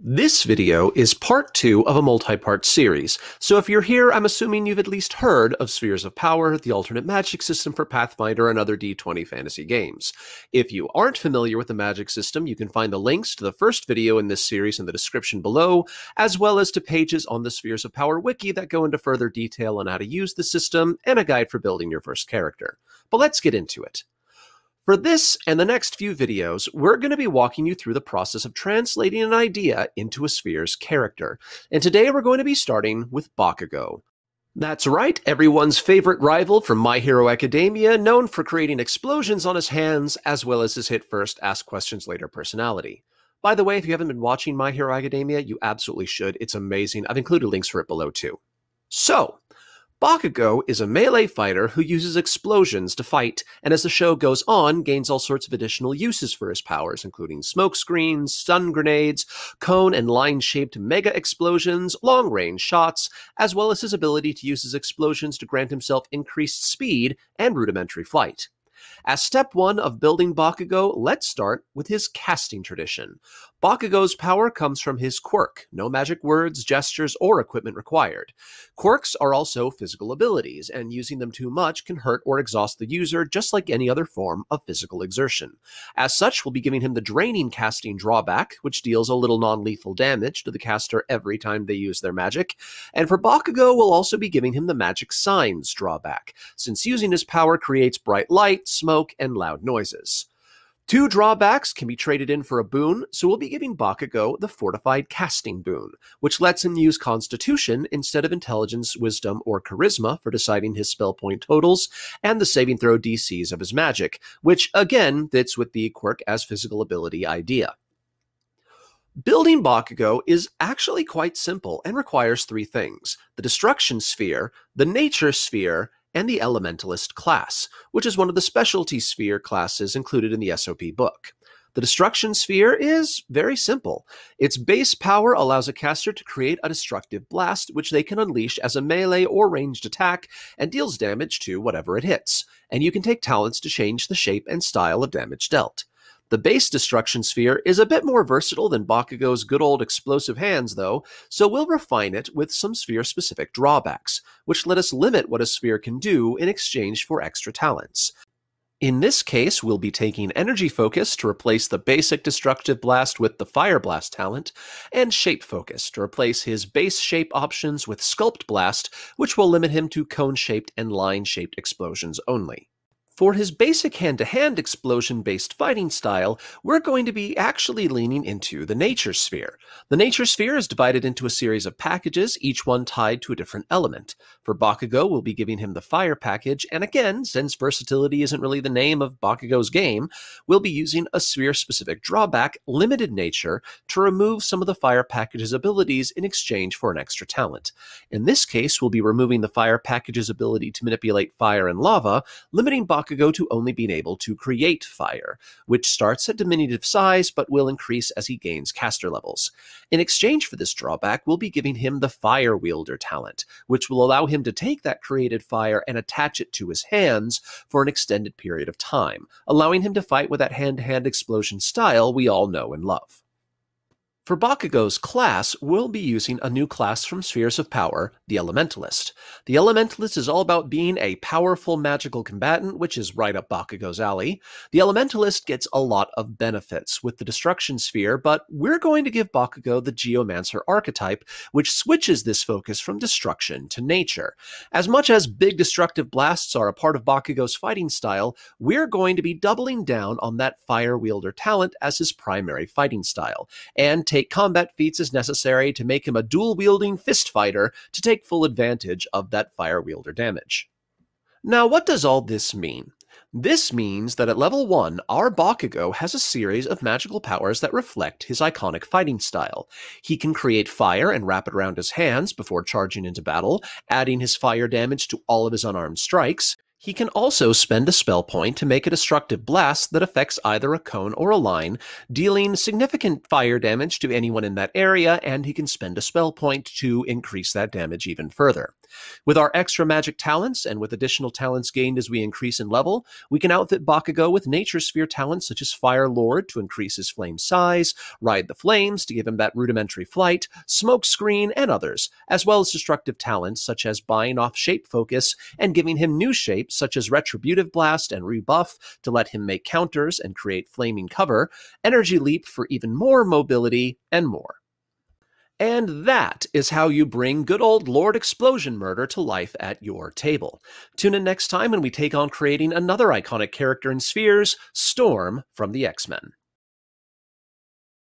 This video is part 2 of a multi-part series, so if you're here, I'm assuming you've at least heard of Spheres of Power, the alternate magic system for Pathfinder and other D20 fantasy games. If you aren't familiar with the magic system, you can find the links to the first video in this series in the description below, as well as to pages on the Spheres of Power wiki that go into further detail on how to use the system and a guide for building your first character. But let's get into it. For this and the next few videos, we're going to be walking you through the process of translating an idea into a sphere's character. And today we're going to be starting with Bakugo. That's right, everyone's favorite rival from My Hero Academia, known for creating explosions on his hands, as well as his hit first, ask questions later personality. By the way, if you haven't been watching My Hero Academia, you absolutely should. It's amazing. I've included links for it below too. So, Bakugo is a melee fighter who uses explosions to fight, and as the show goes on, gains all sorts of additional uses for his powers, including smoke screens, stun grenades, cone and line-shaped mega explosions, long-range shots, as well as his ability to use his explosions to grant himself increased speed and rudimentary flight. As step 1 of building Bakugo, let's start with his casting tradition. Bakugo's power comes from his quirk, no magic words, gestures, or equipment required. Quirks are also physical abilities, and using them too much can hurt or exhaust the user just like any other form of physical exertion. As such, we'll be giving him the draining casting drawback, which deals a little non-lethal damage to the caster every time they use their magic. And for Bakugo, we'll also be giving him the magic signs drawback, since using his power creates bright light, smoke, and loud noises. 2 drawbacks can be traded in for a boon, so we'll be giving Bakugo the Fortified Casting boon, which lets him use Constitution instead of Intelligence, Wisdom, or Charisma for deciding his spell point totals, and the saving throw DCs of his magic, which again fits with the quirk as physical ability idea. Building Bakugo is actually quite simple and requires 3 things: the Destruction Sphere, the Nature Sphere, and the Elementalist class, which is one of the specialty sphere classes included in the SOP book. The Destruction Sphere is very simple. Its base power allows a caster to create a destructive blast, which they can unleash as a melee or ranged attack, and deals damage to whatever it hits. And you can take talents to change the shape and style of damage dealt. The base Destruction Sphere is a bit more versatile than Bakugo's good old explosive hands, though, so we'll refine it with some sphere-specific drawbacks, which let us limit what a sphere can do in exchange for extra talents. In this case, we'll be taking Energy Focus to replace the basic Destructive Blast with the Fire Blast talent, and Shape Focus to replace his base shape options with Sculpt Blast, which will limit him to cone-shaped and line-shaped explosions only. For his basic hand-to-hand explosion-based fighting style, we're going to be actually leaning into the Nature Sphere. The Nature Sphere is divided into a series of packages, each one tied to a different element. For Bakugo, we'll be giving him the Fire package, and again, since versatility isn't really the name of Bakugo's game, we'll be using a sphere-specific drawback, Limited Nature, to remove some of the Fire package's abilities in exchange for an extra talent. In this case, we'll be removing the Fire package's ability to manipulate fire and lava, limiting Bakugo to only being able to create fire, which starts at diminutive size but will increase as he gains caster levels. In exchange for this drawback, we'll be giving him the Fire Wielder talent, which will allow him to take that created fire and attach it to his hands for an extended period of time, allowing him to fight with that hand-to-hand explosion style we all know and love. For Bakugo's class, we'll be using a new class from Spheres of Power, the Elementalist. The Elementalist is all about being a powerful magical combatant, which is right up Bakugo's alley. The Elementalist gets a lot of benefits with the Destruction Sphere, but we're going to give Bakugo the Geomancer archetype, which switches this focus from destruction to nature. As much as big destructive blasts are a part of Bakugo's fighting style, we're going to be doubling down on that Fire Wielder talent as his primary fighting style, and take combat feats as necessary to make him a dual-wielding fist fighter to take full advantage of that Fire Wielder damage. Now, what does all this mean? This means that at level 1, our Bakugo has a series of magical powers that reflect his iconic fighting style. He can create fire and wrap it around his hands before charging into battle, adding his fire damage to all of his unarmed strikes. He can also spend a spell point to make a destructive blast that affects either a cone or a line, dealing significant fire damage to anyone in that area, and he can spend a spell point to increase that damage even further. With our extra magic talents, and with additional talents gained as we increase in level, we can outfit Bakugo with Nature Sphere talents such as Fire Lord to increase his flame size, Ride the Flames to give him that rudimentary flight, Smoke Screen, and others, as well as destructive talents such as buying off Shape Focus and giving him new shapes such as Retributive Blast and Rebuff to let him make counters and create flaming cover, Energy Leap for even more mobility, and more. And that is how you bring good old Lord Explosion Murder to life at your table. Tune in next time when we take on creating another iconic character in Spheres, Storm from the X-Men.